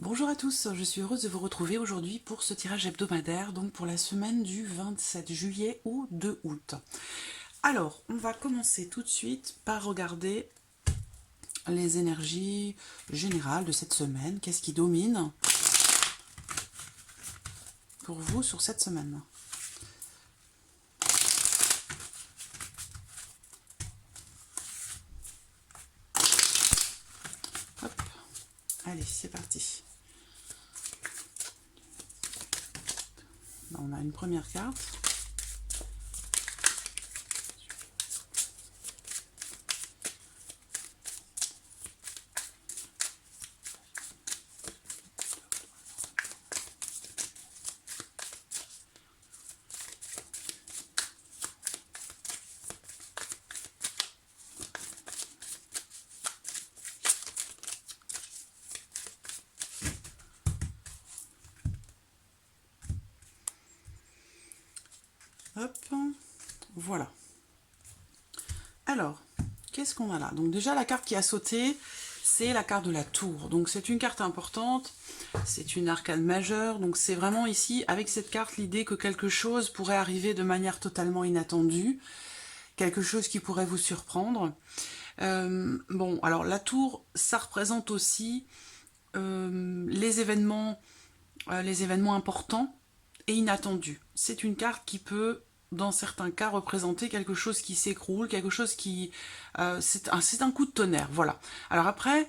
Bonjour à tous, je suis heureuse de vous retrouver aujourd'hui pour ce tirage hebdomadaire, donc pour la semaine du 27 juillet au 2 août. Alors, on va commencer tout de suite par regarder les énergies générales de cette semaine. Qu'est-ce qui domine pour vous sur cette semaine ? Hop, allez, c'est parti. Là, on a une première carte. Hop, voilà. Alors, qu'est-ce qu'on a là? Donc déjà, la carte qui a sauté, c'est la carte de la tour. Donc c'est une carte importante, c'est une arcane majeure. Donc c'est vraiment ici, avec cette carte, l'idée que quelque chose pourrait arriver de manière totalement inattendue, quelque chose qui pourrait vous surprendre. Bon, alors la tour, ça représente aussi les événements importants et inattendus. C'est une carte qui peut, dans certains cas, représenter quelque chose qui s'écroule, quelque chose qui... c'est un coup de tonnerre, voilà. Alors après,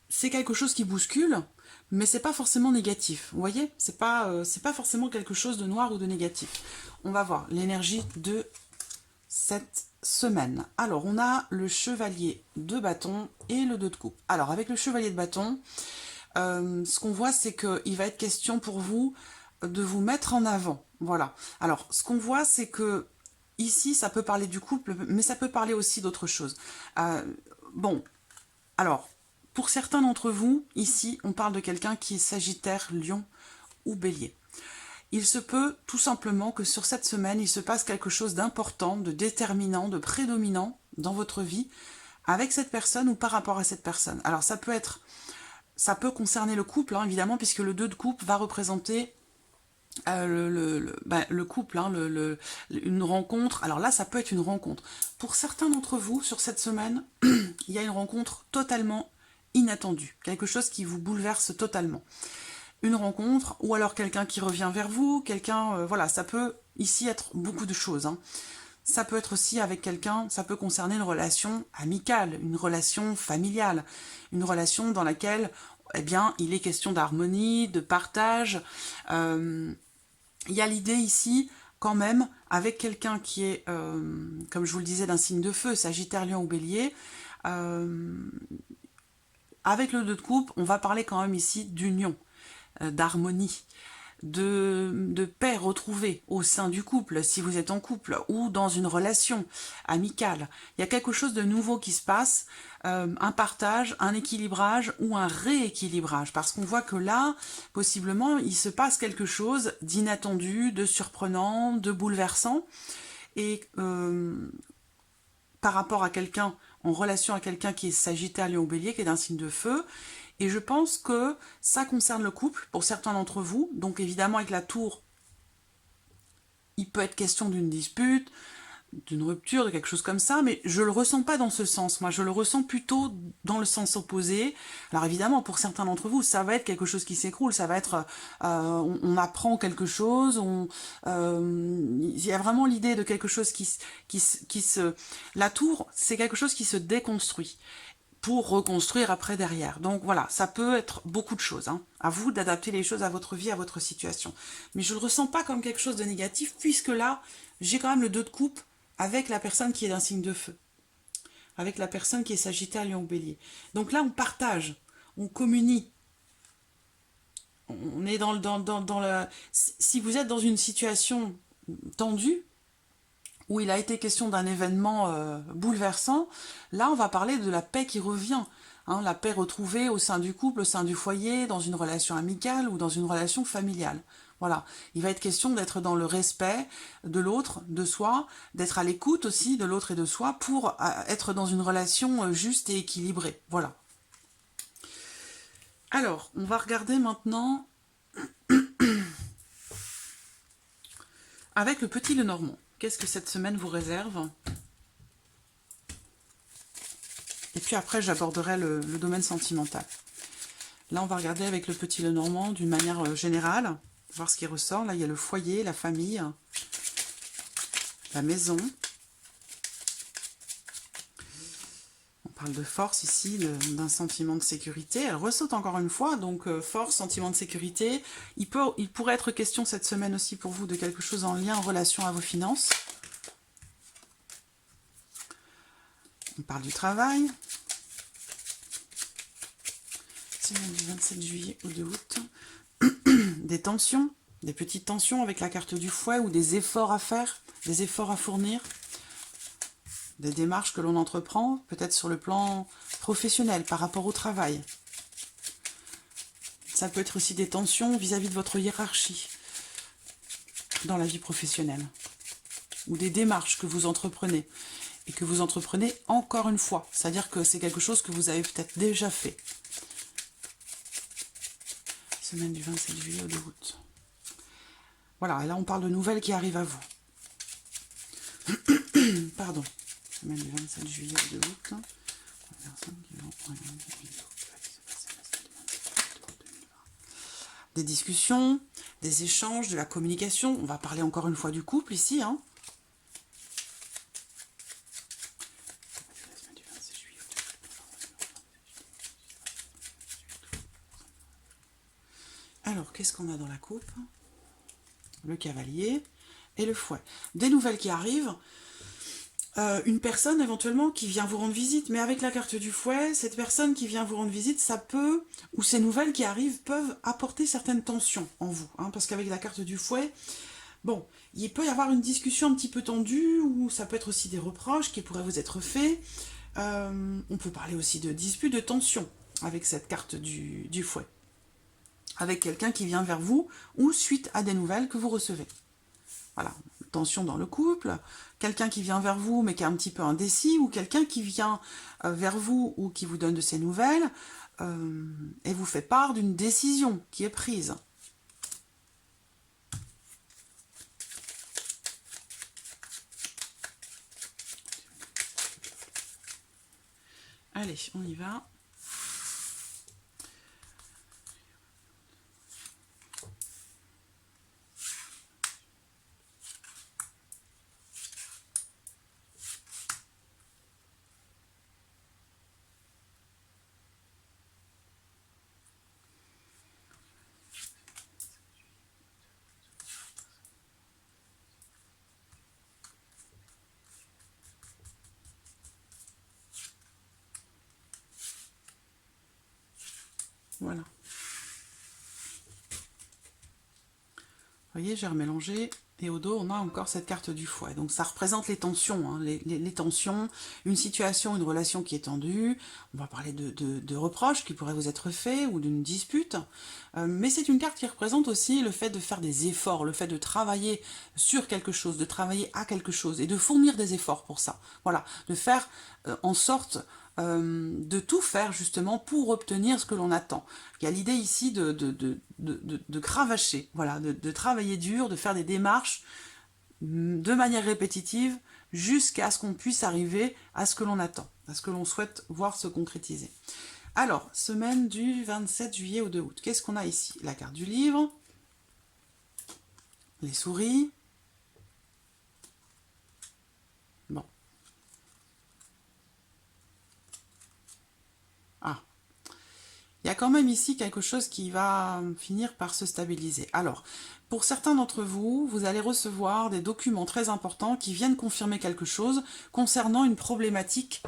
c'est quelque chose qui bouscule, mais c'est pas forcément négatif, vous voyez, c'est pas forcément quelque chose de noir ou de négatif. On va voir l'énergie de cette semaine. Alors, on a le chevalier de bâton et le 2 de coupe. Alors, avec le chevalier de bâton, ce qu'on voit, c'est qu'il va être question pour vous de vous mettre en avant. Voilà. Alors, ce qu'on voit, c'est que ici, ça peut parler du couple, mais ça peut parler aussi d'autre chose. Bon, alors, pour certains d'entre vous, ici, on parle de quelqu'un qui est Sagittaire, Lion ou Bélier. Il se peut tout simplement que sur cette semaine, il se passe quelque chose d'important, de déterminant, de prédominant dans votre vie avec cette personne ou par rapport à cette personne. Alors ça peut concerner le couple, hein, évidemment, puisque le 2 de coupe va représenter le couple, hein, une rencontre. Alors là, ça peut être une rencontre. Pour certains d'entre vous, sur cette semaine, il y a une rencontre totalement inattendue, quelque chose qui vous bouleverse totalement. Une rencontre, ou alors quelqu'un qui revient vers vous, quelqu'un, voilà, ça peut ici être beaucoup de choses, hein. Ça peut être aussi avec quelqu'un, ça peut concerner une relation amicale, une relation familiale, une relation dans laquelle, eh bien, il est question d'harmonie, de partage. Il y a l'idée ici, quand même, avec quelqu'un qui est, comme je vous le disais, d'un signe de feu, Sagittaire, Lion ou Bélier, avec le 2 de coupe, on va parler quand même ici d'union, d'harmonie, de paix retrouvée au sein du couple, si vous êtes en couple, ou dans une relation amicale. Il y a quelque chose de nouveau qui se passe, un partage, un équilibrage ou un rééquilibrage, parce qu'on voit que là, possiblement, il se passe quelque chose d'inattendu, de surprenant, de bouleversant, et par rapport à quelqu'un, en relation à quelqu'un qui est Sagittaire, Lion, Bélier, qui est d'un signe de feu. Et je pense que ça concerne le couple, pour certains d'entre vous. Donc évidemment, avec la tour, il peut être question d'une dispute, d'une rupture, de quelque chose comme ça, mais je le ressens pas dans ce sens. Moi, je le ressens plutôt dans le sens opposé. Alors évidemment, pour certains d'entre vous, ça va être quelque chose qui s'écroule, ça va être, on apprend quelque chose, il y a vraiment l'idée de quelque chose la tour, c'est quelque chose qui se déconstruit pour reconstruire après derrière. Donc voilà, ça peut être beaucoup de choses, hein. À vous d'adapter les choses à votre vie, à votre situation. Mais je ne le ressens pas comme quelque chose de négatif, puisque là, j'ai quand même le 2 de coupe avec la personne qui est d'un signe de feu, avec la personne qui est Sagittaire, Lion, Bélier. Donc là, on partage, on communie. On est dans la... Si vous êtes dans une situation tendue, où il a été question d'un événement bouleversant, là on va parler de la paix qui revient, hein, la paix retrouvée au sein du couple, au sein du foyer, dans une relation amicale ou dans une relation familiale. Voilà, il va être question d'être dans le respect de l'autre, de soi, d'être à l'écoute aussi de l'autre et de soi pour être dans une relation juste et équilibrée. Voilà. Alors, on va regarder maintenant avec le petit Lenormand. Qu'est-ce que cette semaine vous réserve? Et puis après, j'aborderai le domaine sentimental. Là, on va regarder avec le petit Lenormand d'une manière générale, voir ce qui ressort. Là, il y a le foyer, la famille, la maison. On parle de force ici, d'un sentiment de sécurité. Elle ressaute encore une fois, donc force, sentiment de sécurité. Il pourrait être question cette semaine aussi pour vous de quelque chose en lien, en relation à vos finances. On parle du travail. Semaine du 27 juillet au 2 août. Des tensions, des petites tensions avec la carte du fouet ou des efforts à faire, des efforts à fournir. Des démarches que l'on entreprend, peut-être sur le plan professionnel, par rapport au travail. Ça peut être aussi des tensions vis-à-vis de votre hiérarchie dans la vie professionnelle. Ou des démarches que vous entreprenez. Et que vous entreprenez encore une fois. C'est-à-dire que c'est quelque chose que vous avez peut-être déjà fait. Semaine du 27 juillet au 2 août. Voilà, et là on parle de nouvelles qui arrivent à vous. Pardon. Semaine du 27 juillet au 2 août. Des discussions, des échanges, de la communication. On va parler encore une fois du couple ici. Hein. Alors, qu'est-ce qu'on a dans la coupe? Le cavalier et le fouet. Des nouvelles qui arrivent. Une personne éventuellement qui vient vous rendre visite, mais avec la carte du fouet, cette personne qui vient vous rendre visite, ça peut, ou ces nouvelles qui arrivent peuvent apporter certaines tensions en vous, hein, parce qu'avec la carte du fouet, bon, il peut y avoir une discussion un petit peu tendue, ou ça peut être aussi des reproches qui pourraient vous être faits. On peut parler aussi de disputes, de tensions avec cette carte du fouet, avec quelqu'un qui vient vers vous, ou suite à des nouvelles que vous recevez. Voilà, tension dans le couple, quelqu'un qui vient vers vous mais qui est un petit peu indécis, ou quelqu'un qui vient vers vous ou qui vous donne de ses nouvelles et vous fait part d'une décision qui est prise. Allez, on y va. Voilà. Vous voyez, j'ai remélangé. Et au dos, on a encore cette carte du fouet. Donc ça représente les tensions, hein, les tensions, une situation, une relation qui est tendue. On va parler de reproches qui pourraient vous être faits ou d'une dispute. Mais c'est une carte qui représente aussi le fait de faire des efforts, le fait de travailler sur quelque chose, de travailler à quelque chose et de fournir des efforts pour ça. Voilà, de faire en sorte de tout faire justement pour obtenir ce que l'on attend. Il y a l'idée ici de cravacher, voilà, de travailler dur, de faire des démarches de manière répétitive jusqu'à ce qu'on puisse arriver à ce que l'on attend, à ce que l'on souhaite voir se concrétiser. Alors, semaine du 27 juillet au 2 août, qu'est-ce qu'on a ici? La carte du livre, les souris. Bon. Ah. Il y a quand même ici quelque chose qui va finir par se stabiliser. Alors, pour certains d'entre vous, vous allez recevoir des documents très importants qui viennent confirmer quelque chose concernant une problématique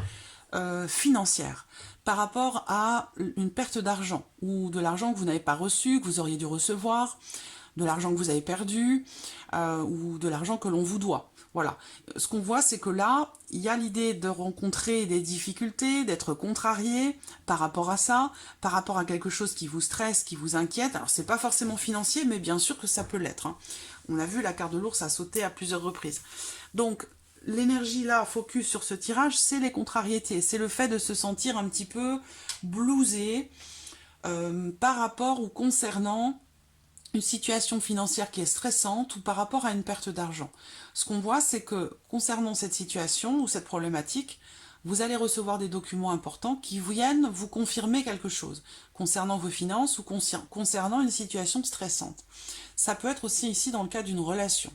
financière par rapport à une perte d'argent ou de l'argent que vous n'avez pas reçu, que vous auriez dû recevoir, de l'argent que vous avez perdu ou de l'argent que l'on vous doit. Voilà. Ce qu'on voit, c'est que là, il y a l'idée de rencontrer des difficultés, d'être contrarié par rapport à ça, par rapport à quelque chose qui vous stresse, qui vous inquiète. Alors, c'est pas forcément financier, mais bien sûr que ça peut l'être. Hein. On a vu, la carte de l'ours a sauté à plusieurs reprises. Donc, l'énergie là, focus sur ce tirage, c'est les contrariétés. C'est le fait de se sentir un petit peu blousé, par rapport ou concernant une situation financière qui est stressante ou par rapport à une perte d'argent. Ce qu'on voit, c'est que concernant cette situation ou cette problématique, vous allez recevoir des documents importants qui viennent vous confirmer quelque chose concernant vos finances ou concernant une situation stressante. Ça peut être aussi ici dans le cas d'une relation.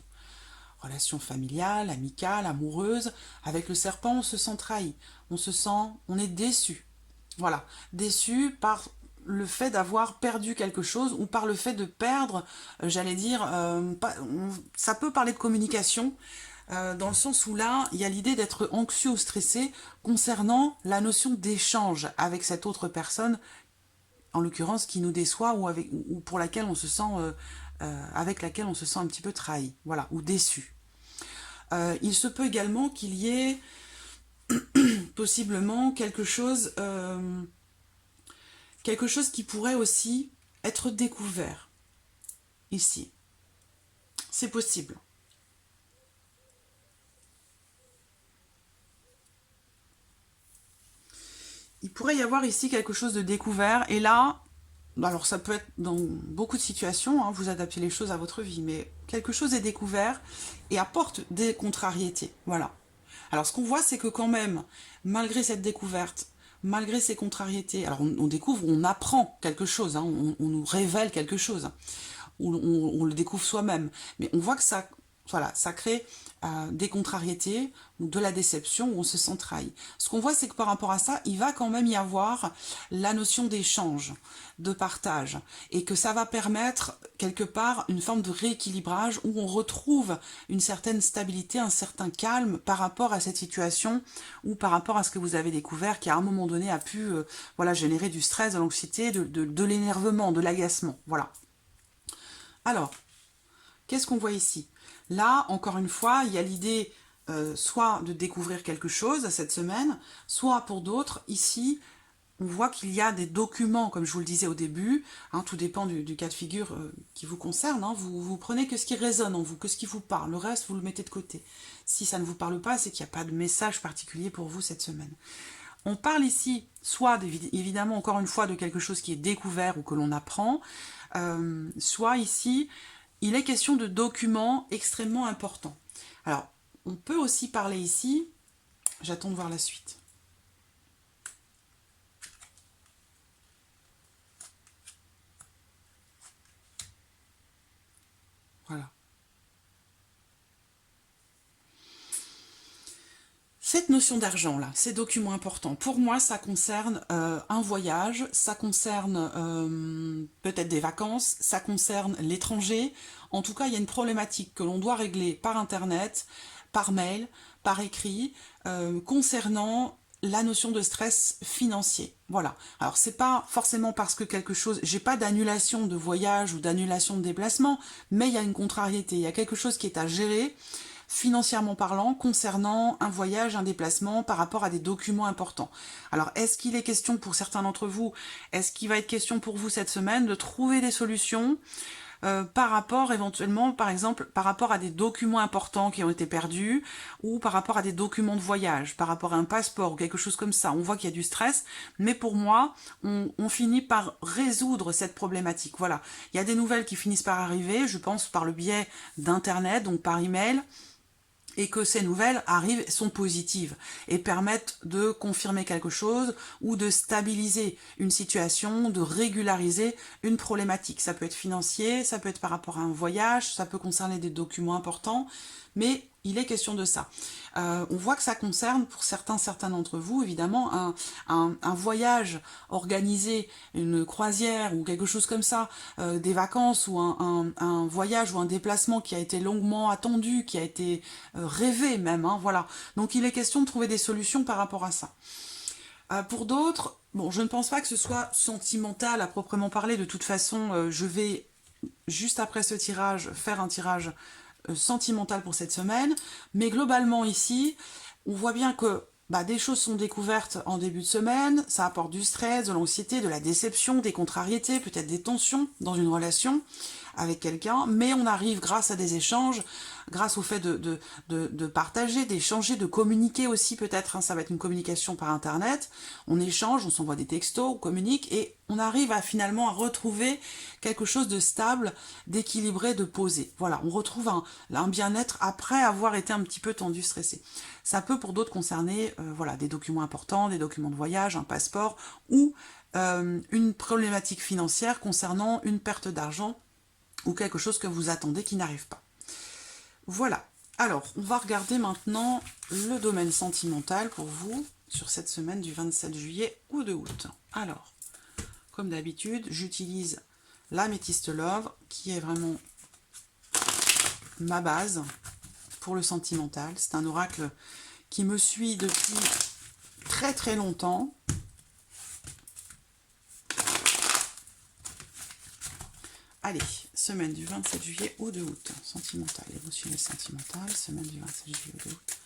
Relation familiale, amicale, amoureuse. Avec le serpent, on se sent trahi. On est déçu. Voilà, déçu par le fait d'avoir perdu quelque chose ou par le fait de perdre, j'allais dire, ça peut parler de communication, dans le sens où là, il y a l'idée d'être anxieux ou stressé concernant la notion d'échange avec cette autre personne, en l'occurrence qui nous déçoit ou pour laquelle on se sent, avec laquelle on se sent un petit peu trahi, voilà, ou déçu. Il se peut également qu'il y ait possiblement quelque chose qui pourrait aussi être découvert ici. C'est possible. Il pourrait y avoir ici quelque chose de découvert, et là, alors ça peut être dans beaucoup de situations, hein, vous adaptez les choses à votre vie, mais quelque chose est découvert et apporte des contrariétés, voilà. Alors ce qu'on voit, c'est que quand même, malgré cette découverte, malgré ces contrariétés, alors on découvre, on apprend quelque chose, hein, on nous révèle quelque chose, on le découvre soi-même, mais on voit que ça, voilà, ça crée des contrariétés ou de la déception où on se sent trahi. Ce qu'on voit, c'est que par rapport à ça, il va quand même y avoir la notion d'échange, de partage, et que ça va permettre quelque part une forme de rééquilibrage où on retrouve une certaine stabilité, un certain calme par rapport à cette situation ou par rapport à ce que vous avez découvert qui à un moment donné a pu voilà, générer du stress, de l'anxiété, de l'énervement, de l'agacement. Voilà. Alors, qu'est-ce qu'on voit ici? Là, encore une fois, il y a l'idée soit de découvrir quelque chose cette semaine, soit pour d'autres, ici, on voit qu'il y a des documents, comme je vous le disais au début, hein, tout dépend du cas de figure qui vous concerne, hein, vous prenez que ce qui résonne en vous, que ce qui vous parle, le reste, vous le mettez de côté. Si ça ne vous parle pas, c'est qu'il n'y a pas de message particulier pour vous cette semaine. On parle ici, soit évidemment, encore une fois, de quelque chose qui est découvert ou que l'on apprend, soit ici, il est question de documents extrêmement importants. Alors, on peut aussi parler ici, j'attends de voir la suite. Voilà. Cette notion d'argent-là, ces documents importants, pour moi, ça concerne un voyage, ça concerne peut-être des vacances, ça concerne l'étranger. En tout cas, il y a une problématique que l'on doit régler par Internet, par mail, par écrit, concernant la notion de stress financier. Voilà. Alors, c'est pas forcément parce que quelque chose... J'ai pas d'annulation de voyage ou d'annulation de déplacement, mais il y a une contrariété, il y a quelque chose qui est à gérer, financièrement parlant, concernant un voyage, un déplacement, par rapport à des documents importants. Alors, est-ce qu'il est question pour certains d'entre vous, est-ce qu'il va être question pour vous cette semaine de trouver des solutions par rapport éventuellement, par exemple, par rapport à des documents importants qui ont été perdus, ou par rapport à des documents de voyage, par rapport à un passeport ou quelque chose comme ça. On voit qu'il y a du stress, mais pour moi, on finit par résoudre cette problématique. Voilà, il y a des nouvelles qui finissent par arriver, je pense par le biais d'Internet, donc par email, et que ces nouvelles arrivent, sont positives et permettent de confirmer quelque chose ou de stabiliser une situation, de régulariser une problématique. Ça peut être financier, ça peut être par rapport à un voyage, ça peut concerner des documents importants, mais il est question de ça. On voit que ça concerne pour certains d'entre vous, évidemment, un voyage organisé, une croisière ou quelque chose comme ça, des vacances ou un voyage ou un déplacement qui a été longuement attendu, qui a été rêvé même, hein, voilà. Donc il est question de trouver des solutions par rapport à ça. Pour d'autres, bon, je ne pense pas que ce soit sentimental à proprement parler, de toute façon, je vais, juste après ce tirage, faire un tirage sentimental pour cette semaine, mais globalement ici, on voit bien que des choses sont découvertes en début de semaine, ça apporte du stress, de l'anxiété, de la déception, des contrariétés, peut-être des tensions dans une relation avec quelqu'un, mais on arrive grâce à des échanges grâce au fait de partager, d'échanger, de communiquer aussi peut-être, hein, ça va être une communication par internet, on échange, on s'envoie des textos, on communique et on arrive à finalement à retrouver quelque chose de stable, d'équilibré, de posé. Voilà, on retrouve un bien-être après avoir été un petit peu tendu, stressé. Ça peut pour d'autres concerner voilà, des documents importants, des documents de voyage, un passeport ou une problématique financière concernant une perte d'argent ou quelque chose que vous attendez qui n'arrive pas. Voilà. Alors, on va regarder maintenant le domaine sentimental pour vous sur cette semaine du 27 juillet au 2 août. Alors, comme d'habitude, j'utilise l'Améthyste Love qui est vraiment ma base pour le sentimental. C'est un oracle qui me suit depuis très très longtemps. Allez, semaine du 27 juillet au 2 août. Sentimental, émotionnel sentimental, semaine du 27 juillet au 2 août.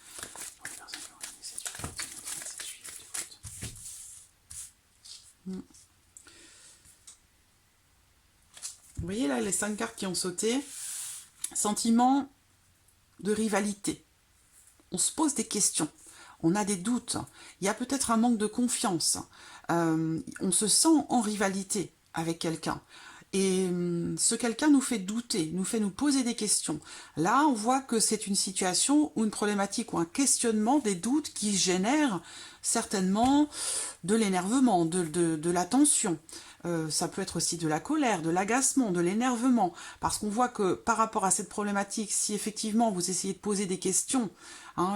Vous voyez là les 5 cartes qui ont sauté. Sentiment de rivalité. On se pose des questions. On a des doutes. Il y a peut-être un manque de confiance. On se sent en rivalité avec quelqu'un. Et ce quelqu'un nous fait douter, nous fait nous poser des questions. Là, on voit que c'est une situation ou une problématique ou un questionnement, des doutes qui génèrent certainement de l'énervement, de la tension. Ça peut être aussi de la colère, de l'agacement, de l'énervement. Parce qu'on voit que par rapport à cette problématique, si effectivement vous essayez de poser des questions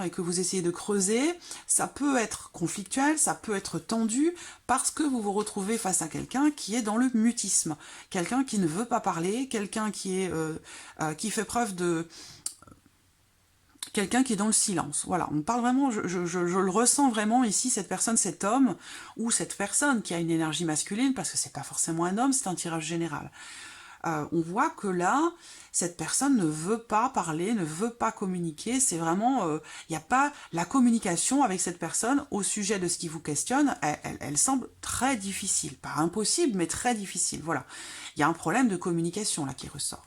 et que vous essayez de creuser, ça peut être conflictuel, ça peut être tendu, parce que vous vous retrouvez face à quelqu'un qui est dans le mutisme, quelqu'un qui ne veut pas parler, quelqu'un qui fait preuve de... quelqu'un qui est dans le silence. Voilà, on parle vraiment, je le ressens vraiment ici, cette personne, cet homme, ou cette personne qui a une énergie masculine, parce que c'est pas forcément un homme, c'est un tirage général. On voit que là, cette personne ne veut pas parler, ne veut pas communiquer, c'est vraiment, il n'y a pas la communication avec cette personne au sujet de ce qui vous questionne, elle semble très difficile, pas impossible, mais très difficile, voilà. Il y a un problème de communication là qui ressort.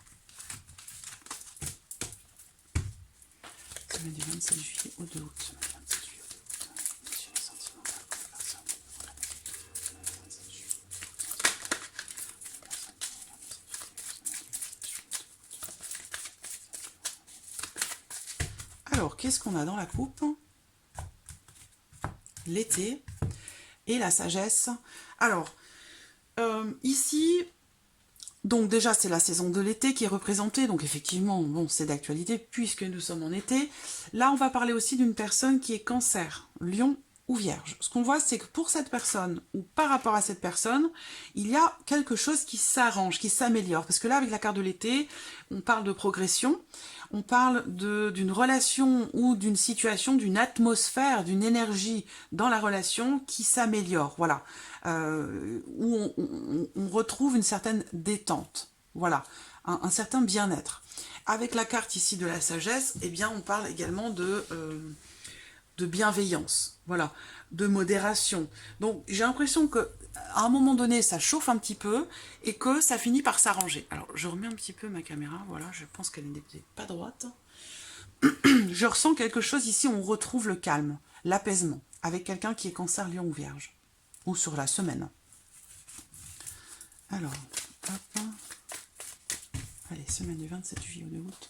Semaine du 27 juillet au 2 août. Alors, qu'est-ce qu'on a dans la coupe? L'été et la sagesse. Alors, ici, donc déjà, c'est la saison de l'été qui est représentée. Donc effectivement, bon, c'est d'actualité puisque nous sommes en été. Là, on va parler aussi d'une personne qui est Cancer, Lion ou Vierge. Ce qu'on voit, c'est que pour cette personne ou par rapport à cette personne, il y a quelque chose qui s'arrange, qui s'améliore. Parce que là, avec la carte de l'été, on parle de progression. On parle d'une relation ou d'une situation, d'une atmosphère, d'une énergie dans la relation qui s'améliore, voilà, où on retrouve une certaine détente, voilà, un certain bien-être. Avec la carte ici de la sagesse, eh bien, on parle également de bienveillance, voilà, de modération. Donc, j'ai l'impression que à un moment donné, ça chauffe un petit peu et que ça finit par s'arranger. Alors, je remets un petit peu ma caméra, voilà, je pense qu'elle n'est pas droite. Je ressens quelque chose ici, on retrouve le calme, l'apaisement, avec quelqu'un qui est Cancer, Lion ou Vierge, ou sur la semaine. Alors, hop. Allez, semaine du 27 juillet au 2 août.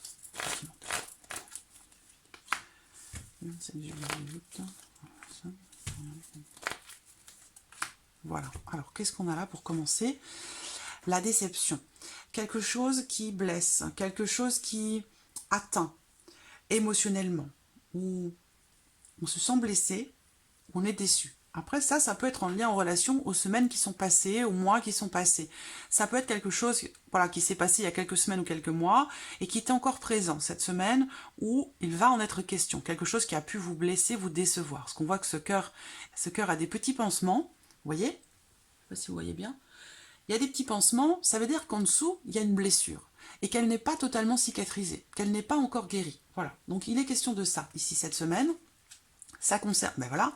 27 juillet au 2 août. Voilà, alors qu'est-ce qu'on a là pour commencer? La déception. Quelque chose qui blesse, quelque chose qui atteint émotionnellement, où on se sent blessé, on est déçu. Après ça peut être en lien en relation aux semaines qui sont passées, aux mois qui sont passés. Ça peut être quelque chose voilà, qui s'est passé il y a quelques semaines ou quelques mois et qui est encore présent cette semaine où il va en être question. Quelque chose qui a pu vous blesser, vous décevoir. Parce qu'on voit que ce cœur a des petits pansements. Vous voyez? Je ne sais pas si vous voyez bien. Il y a des petits pansements, ça veut dire qu'en dessous, il y a une blessure et qu'elle n'est pas totalement cicatrisée, qu'elle n'est pas encore guérie. Voilà. Donc il est question de ça ici cette semaine. Ça concerne, ben voilà,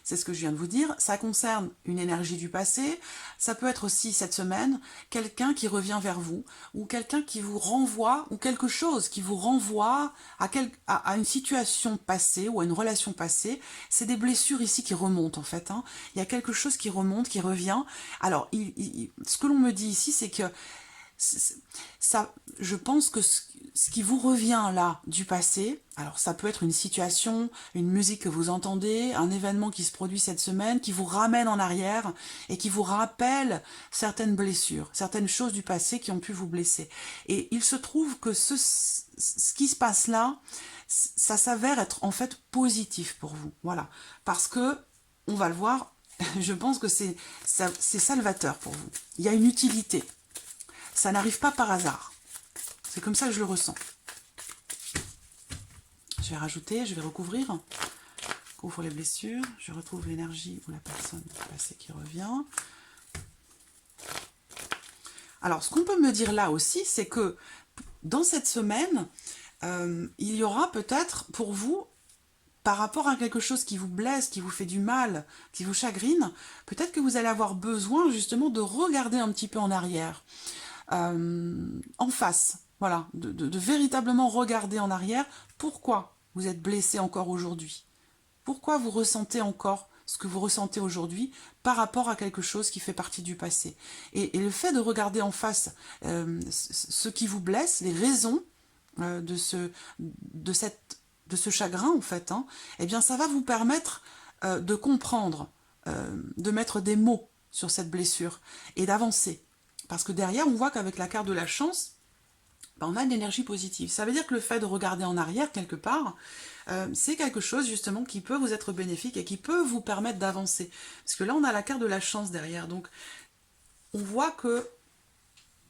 c'est ce que je viens de vous dire, ça concerne une énergie du passé, ça peut être aussi cette semaine, quelqu'un qui revient vers vous, ou quelqu'un qui vous renvoie, ou quelque chose qui vous renvoie à une situation passée, ou à une relation passée. C'est des blessures ici qui remontent en fait, hein. Il y a quelque chose qui remonte, qui revient. Alors, ce que l'on me dit ici, c'est que ça, je pense que ce qui vous revient là du passé, alors ça peut être une situation, une musique que vous entendez, un événement qui se produit cette semaine, qui vous ramène en arrière et qui vous rappelle certaines blessures, certaines choses du passé qui ont pu vous blesser. Et il se trouve que ce qui se passe là, ça s'avère être en fait positif pour vous. Voilà. Parce que, on va le voir, je pense que c'est salvateur pour vous. Il y a une utilité. Ça n'arrive pas par hasard. C'est comme ça que je le ressens. Je vais rajouter, je vais recouvrir. Couvre les blessures. Je retrouve l'énergie ou la personne passée qui revient. Alors, ce qu'on peut me dire là aussi, c'est que dans cette semaine, il y aura peut-être pour vous, par rapport à quelque chose qui vous blesse, qui vous fait du mal, qui vous chagrine, peut-être que vous allez avoir besoin justement de regarder un petit peu en arrière. En face, voilà, de véritablement regarder en arrière pourquoi vous êtes blessé encore aujourd'hui, pourquoi vous ressentez encore ce que vous ressentez aujourd'hui par rapport à quelque chose qui fait partie du passé. Et le fait de regarder en face ce qui vous blesse, les raisons de ce chagrin en fait, hein, eh bien ça va vous permettre de comprendre, de mettre des mots sur cette blessure et d'avancer. Parce que derrière, on voit qu'avec la carte de la chance, ben, on a de l'énergie positive. Ça veut dire que le fait de regarder en arrière, quelque part, c'est quelque chose justement qui peut vous être bénéfique et qui peut vous permettre d'avancer. Parce que là, on a la carte de la chance derrière. Donc, on voit que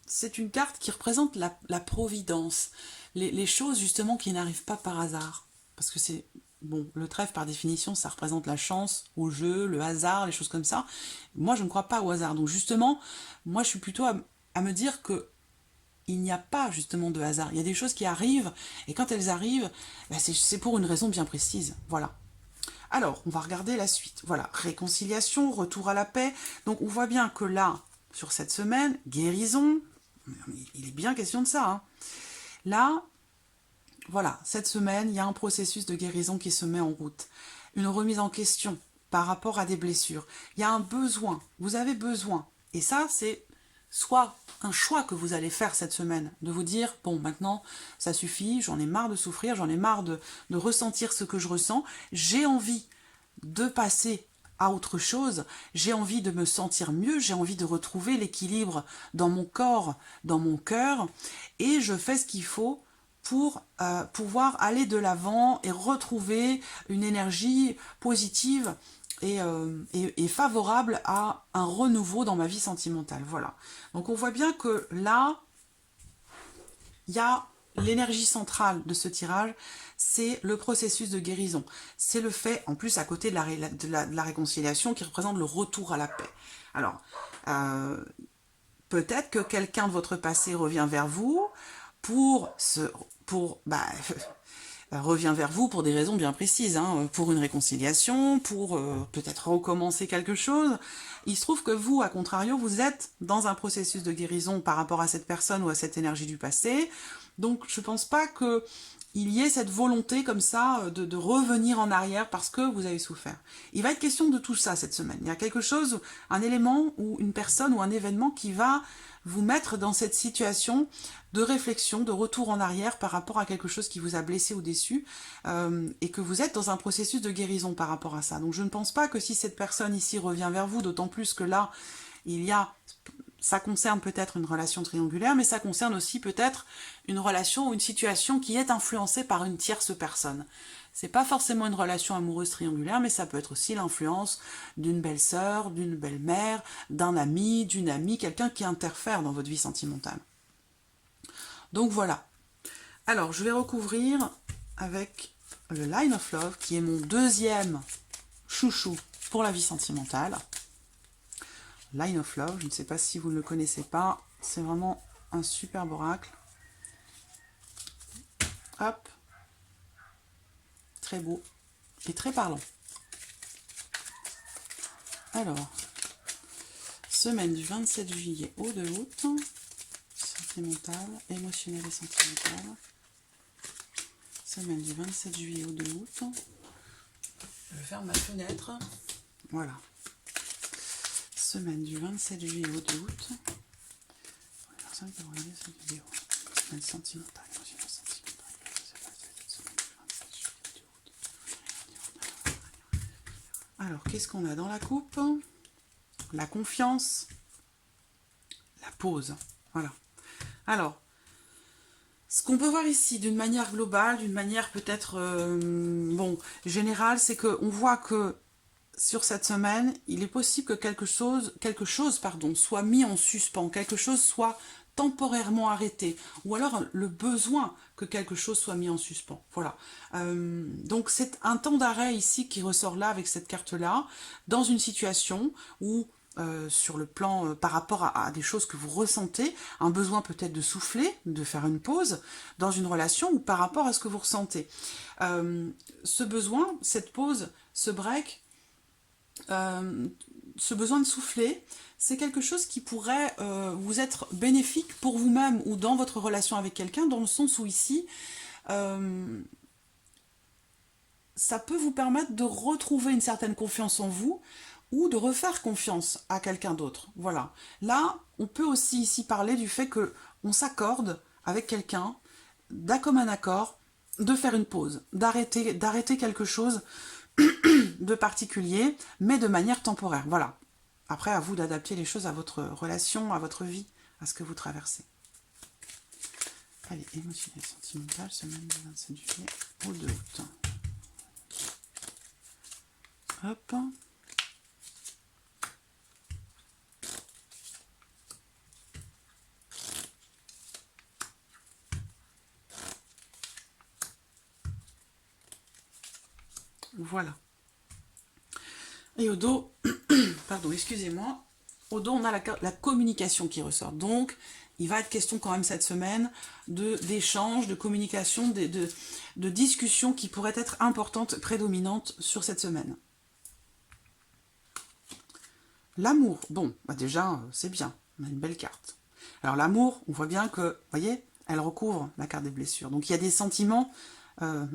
c'est une carte qui représente la providence. Les choses justement qui n'arrivent pas par hasard. Parce que c'est... Bon, le trèfle, par définition, ça représente la chance, au jeu, le hasard, les choses comme ça. Moi, je ne crois pas au hasard. Donc, justement, moi, je suis plutôt à me dire que il n'y a pas, justement, de hasard. Il y a des choses qui arrivent, et quand elles arrivent, ben c'est pour une raison bien précise. Voilà. Alors, on va regarder la suite. Voilà, réconciliation, retour à la paix. Donc, on voit bien que là, sur cette semaine, guérison, il est bien question de ça, hein. Là... Voilà, cette semaine, il y a un processus de guérison qui se met en route. Une remise en question par rapport à des blessures. Il y a un besoin, vous avez besoin. Et ça, c'est soit un choix que vous allez faire cette semaine, de vous dire, bon, maintenant, ça suffit, j'en ai marre de souffrir, j'en ai marre de ressentir ce que je ressens, j'ai envie de passer à autre chose, j'ai envie de me sentir mieux, j'ai envie de retrouver l'équilibre dans mon corps, dans mon cœur, et je fais ce qu'il faut pour pouvoir aller de l'avant et retrouver une énergie positive et favorable à un renouveau dans ma vie sentimentale. Voilà. Donc on voit bien que là, il y a l'énergie centrale de ce tirage, c'est le processus de guérison. C'est le fait, en plus à côté de la réconciliation, qui représente le retour à la paix. Alors, peut-être que quelqu'un de votre passé revient vers vous revient vers vous pour des raisons bien précises, hein, pour une réconciliation, pour peut-être recommencer quelque chose. Il se trouve que vous, à contrario, vous êtes dans un processus de guérison par rapport à cette personne ou à cette énergie du passé. Donc, je ne pense pas qu'il y ait cette volonté comme ça de revenir en arrière parce que vous avez souffert. Il va être question de tout ça cette semaine. Il y a quelque chose, un élément ou une personne ou un événement qui va vous mettre dans cette situation de réflexion, de retour en arrière par rapport à quelque chose qui vous a blessé ou déçu et que vous êtes dans un processus de guérison par rapport à ça. Donc je ne pense pas que si cette personne ici revient vers vous, d'autant plus que là, ça concerne peut-être une relation triangulaire, mais ça concerne aussi peut-être une relation ou une situation qui est influencée par une tierce personne. C'est pas forcément une relation amoureuse triangulaire, mais ça peut être aussi l'influence d'une belle-sœur, d'une belle-mère, d'un ami, d'une amie, quelqu'un qui interfère dans votre vie sentimentale. Donc voilà. Alors, je vais recouvrir avec le Line of Love, qui est mon deuxième chouchou pour la vie sentimentale. Line of Love, je ne sais pas si vous ne le connaissez pas, c'est vraiment un superbe oracle. Hop. Très beau et très parlant. Alors, semaine du 27 juillet au 2 août, sentimentale, émotionnelle et sentimentale. Semaine du 27 juillet au 2 août. Je ferme ma fenêtre. Voilà. Semaine du 27 juillet au 2 août. Pour les personnes qui ont regardé cette vidéo. Semaine sentimentale, émotionnelle, sentimentale. Alors, qu'est-ce qu'on a dans la coupe? La confiance, la pause. Voilà. Alors, ce qu'on peut voir ici, d'une manière globale, d'une manière peut-être générale, c'est qu'on voit que sur cette semaine, il est possible que quelque chose soit mis en suspens, quelque chose soit temporairement arrêté, ou alors le besoin que quelque chose soit mis en suspens. Voilà. Donc c'est un temps d'arrêt ici qui ressort là avec cette carte-là, dans une situation où sur le plan par rapport à des choses que vous ressentez, un besoin peut-être de souffler, de faire une pause dans une relation ou par rapport à ce que vous ressentez. Ce besoin, cette pause, ce break, ce besoin de souffler, c'est quelque chose qui pourrait vous être bénéfique pour vous-même ou dans votre relation avec quelqu'un, dans le sens où ici, ça peut vous permettre de retrouver une certaine confiance en vous, ou de refaire confiance à quelqu'un d'autre. Voilà. Là, on peut aussi ici parler du fait que on s'accorde avec quelqu'un, d'un commun accord, de faire une pause, d'arrêter quelque chose de particulier, mais de manière temporaire. Voilà. Après, à vous d'adapter les choses à votre relation, à votre vie, à ce que vous traversez. Allez, émotionnel, sentimental, semaine du 27 juillet au 2 août. Hop. Voilà. Et au dos, pardon, excusez-moi, au dos, on a la communication qui ressort. Donc, il va être question quand même cette semaine d'échanges, de communication, de discussions qui pourraient être importantes, prédominantes sur cette semaine. L'amour, bon, bah déjà, c'est bien, on a une belle carte. Alors l'amour, on voit bien que, vous voyez, elle recouvre la carte des blessures. Donc il y a des sentiments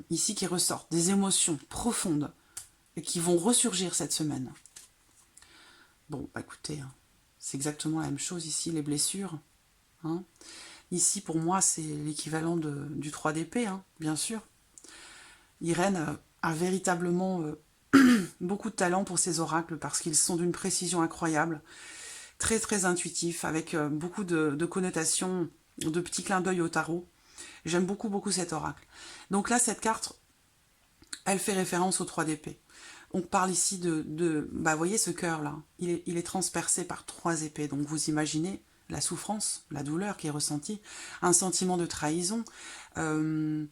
ici qui ressortent, des émotions profondes et qui vont ressurgir cette semaine. Bon, bah écoutez, c'est exactement la même chose ici, les blessures. Hein. Ici, pour moi, c'est l'équivalent du 3 d'épée, hein, bien sûr. Irène a véritablement beaucoup de talent pour ces oracles parce qu'ils sont d'une précision incroyable, très très intuitifs, avec beaucoup de connotations, de petits clins d'œil au tarot. J'aime beaucoup cet oracle. Donc là, cette carte, elle fait référence au 3 d'épée. On parle ici bah, vous voyez ce cœur-là, il est transpercé par 3 épées. Donc vous imaginez la souffrance, la douleur qui est ressentie, un sentiment de trahison, une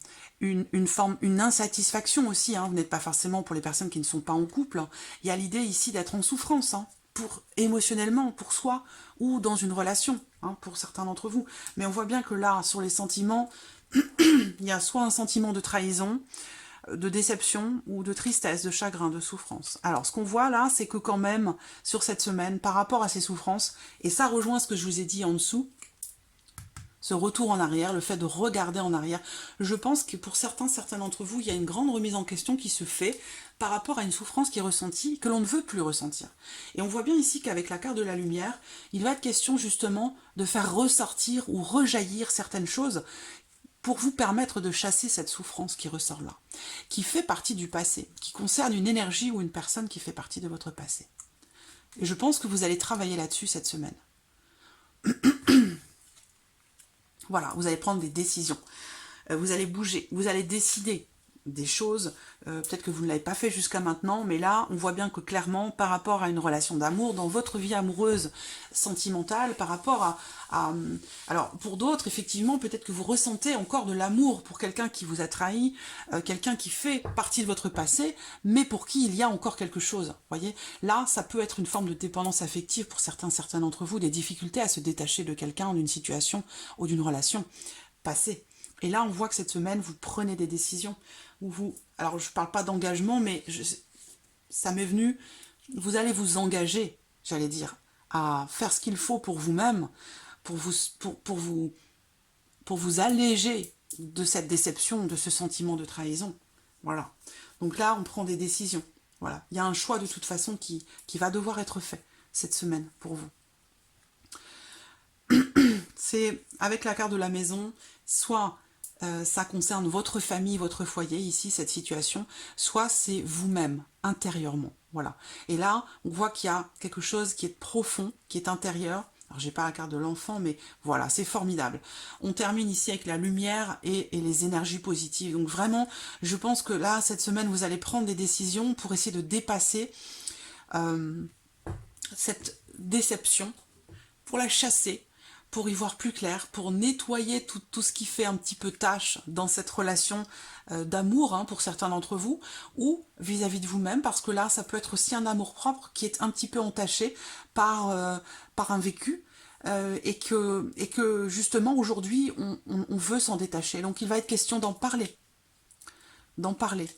insatisfaction aussi. Hein. Vous n'êtes pas forcément, pour les personnes qui ne sont pas en couple, hein. Il y a l'idée ici d'être en souffrance, hein, émotionnellement, pour soi, ou dans une relation, hein, pour certains d'entre vous. Mais on voit bien que là, sur les sentiments, il y a soit un sentiment de trahison, de déception ou de tristesse, de chagrin, de souffrance. Alors, ce qu'on voit là, c'est que quand même, sur cette semaine, par rapport à ces souffrances, et ça rejoint ce que je vous ai dit en dessous, ce retour en arrière, le fait de regarder en arrière, je pense que pour certains d'entre vous, il y a une grande remise en question qui se fait par rapport à une souffrance qui est ressentie, que l'on ne veut plus ressentir. Et on voit bien ici qu'avec la carte de la lumière, il va être question justement de faire ressortir ou rejaillir certaines choses pour vous permettre de chasser cette souffrance qui ressort là, qui fait partie du passé, qui concerne une énergie ou une personne qui fait partie de votre passé. Et je pense que vous allez travailler là-dessus cette semaine. Voilà, vous allez prendre des décisions, vous allez bouger, vous allez décider des choses, peut-être que vous ne l'avez pas fait jusqu'à maintenant, mais là, on voit bien que clairement, par rapport à une relation d'amour, dans votre vie amoureuse, sentimentale, par rapport alors, pour d'autres, effectivement, peut-être que vous ressentez encore de l'amour pour quelqu'un qui vous a trahi, quelqu'un qui fait partie de votre passé, mais pour qui il y a encore quelque chose, voyez. Là, ça peut être une forme de dépendance affective pour certains d'entre vous, des difficultés à se détacher de quelqu'un, d'une situation ou d'une relation passée. Et là, on voit que cette semaine, vous prenez des décisions. Alors, je ne parle pas d'engagement, mais ça m'est venu vous allez vous engager, j'allais dire, à faire ce qu'il faut pour vous-même, pour vous, pour vous alléger de cette déception, de ce sentiment de trahison. Voilà. Donc là, on prend des décisions. Voilà. Il y a un choix de toute façon qui va devoir être fait cette semaine pour vous. C'est avec la carte de la maison, soit ça concerne votre famille, votre foyer, ici, cette situation, soit c'est vous-même, intérieurement. Voilà. Et là, on voit qu'il y a quelque chose qui est profond, qui est intérieur. Alors, j'ai pas la carte de l'enfant, mais voilà, c'est formidable. On termine ici avec la lumière et les énergies positives. Donc vraiment, je pense que là, cette semaine, vous allez prendre des décisions pour essayer de dépasser cette déception, pour la chasser, pour y voir plus clair, pour nettoyer tout ce qui fait un petit peu tâche dans cette relation d'amour, hein, pour certains d'entre vous, ou vis-à-vis de vous-même, parce que là, ça peut être aussi un amour-propre qui est un petit peu entaché par, par un vécu, et que justement, aujourd'hui, on veut s'en détacher. Donc, il va être question d'en parler,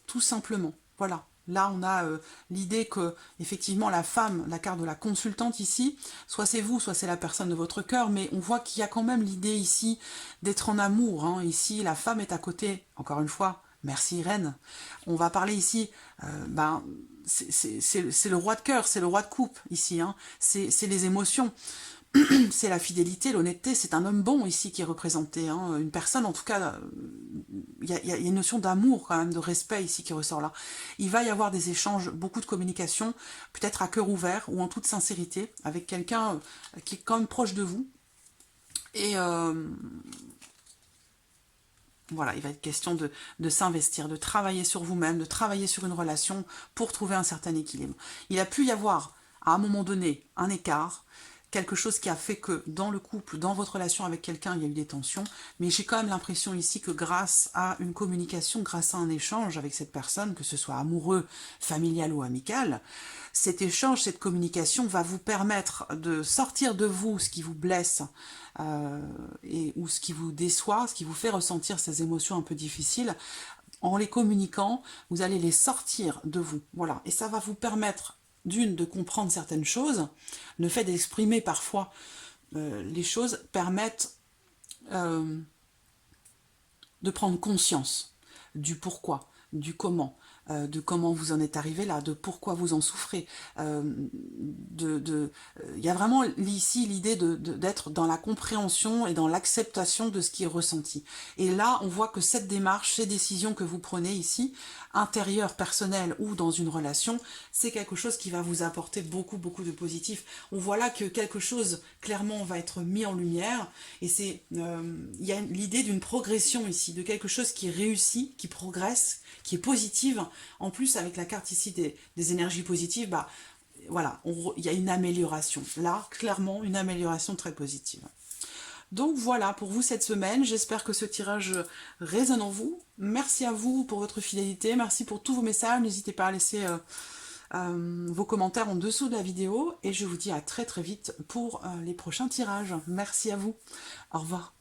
tout simplement. Voilà. Là, on a l'idée que, effectivement, la femme, la carte de la consultante ici, soit c'est vous, soit c'est la personne de votre cœur, mais on voit qu'il y a quand même l'idée ici d'être en amour. Hein. Ici, la femme est à côté, encore une fois, merci Irène. On va parler ici, c'est le roi de cœur, c'est le roi de coupe ici, hein. C'est les émotions. C'est la fidélité, l'honnêteté, c'est un homme bon ici qui est représenté, hein. Une personne, en tout cas, il y a une notion d'amour quand même, de respect ici qui ressort là. Il va y avoir des échanges, beaucoup de communication, peut-être à cœur ouvert ou en toute sincérité, avec quelqu'un qui est quand même proche de vous. Et voilà, il va être question de s'investir, de travailler sur vous-même, de travailler sur une relation pour trouver un certain équilibre. Il a pu y avoir, à un moment donné, un écart, quelque chose qui a fait que dans le couple, dans votre relation avec quelqu'un, il y a eu des tensions, mais j'ai quand même l'impression ici que grâce à une communication, grâce à un échange avec cette personne, que ce soit amoureux, familial ou amical, cet échange, cette communication va vous permettre de sortir de vous ce qui vous blesse ou ce qui vous déçoit, ce qui vous fait ressentir ces émotions un peu difficiles. En les communiquant, vous allez les sortir de vous. Voilà. Et ça va vous permettre d'une, de comprendre certaines choses. Le fait d'exprimer parfois les choses permettent de prendre conscience du pourquoi, du comment, de comment vous en êtes arrivé là, de pourquoi vous en souffrez. Il y a vraiment ici l'idée d'être dans la compréhension et dans l'acceptation de ce qui est ressenti. Et là, on voit que cette démarche, ces décisions que vous prenez ici, intérieures, personnelles ou dans une relation, c'est quelque chose qui va vous apporter beaucoup, beaucoup de positif. On voit là que quelque chose, clairement, va être mis en lumière. Et c'est, il y a l'idée d'une progression ici, de quelque chose qui réussit, qui progresse, qui est positive. En plus, avec la carte ici des énergies positives, bah, voilà, il y a une amélioration. Là, clairement, une amélioration très positive. Donc voilà pour vous cette semaine. J'espère que ce tirage résonne en vous. Merci à vous pour votre fidélité. Merci pour tous vos messages. N'hésitez pas à laisser vos commentaires en dessous de la vidéo. Et je vous dis à très très vite pour les prochains tirages. Merci à vous. Au revoir.